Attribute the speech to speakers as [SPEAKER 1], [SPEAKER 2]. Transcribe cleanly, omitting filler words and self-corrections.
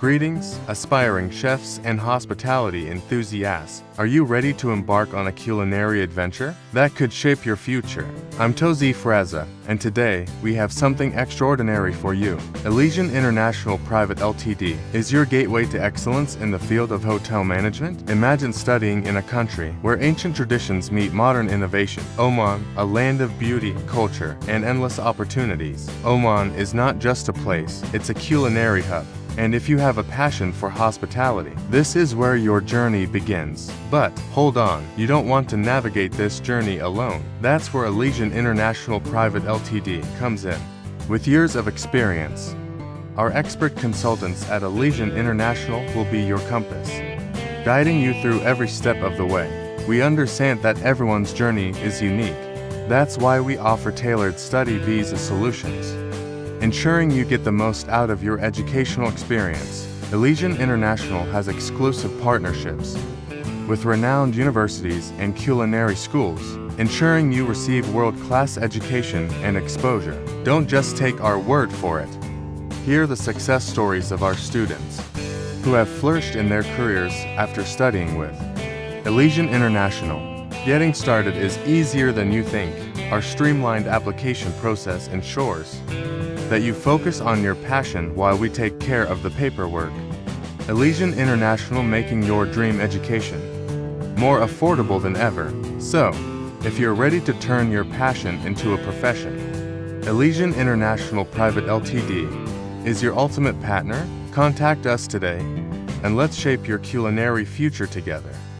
[SPEAKER 1] Greetings, aspiring chefs and hospitality enthusiasts. Are you ready to embark on a culinary adventure that could shape your future? I'm Tozi Fraza, and today we have something extraordinary for you. Elysian International Private Ltd. is your gateway to excellence in the field of hotel management. Imagine studying in a country where ancient traditions meet modern innovation. Oman, a land of beauty, culture, and endless opportunities. Oman is not just a place, it's a culinary hub. And if you have a passion for hospitality, this is where your journey begins. But hold on, you don't want to navigate this journey alone. That's where Elysian International Private Ltd. comes in. With years of experience, our expert consultants at Elysian International will be your compass, guiding you through every step of the way. We understand that everyone's journey is unique. That's why we offer tailored study visa solutions, ensuring you get the most out of your educational experience. Elysian International has exclusive partnerships with renowned universities and culinary schools, ensuring you receive world-class education and exposure. Don't just take our word for it. Hear the success stories of our students who have flourished in their careers after studying with Elysian International. Getting started is easier than you think. Our streamlined application process ensures that you focus on your passion while we take care of the paperwork. Elysian International, making your dream education more affordable than ever. So, if you're ready to turn your passion into a profession, Elysian International Private Ltd. is your ultimate partner. Contact us today, and let's shape your culinary future together.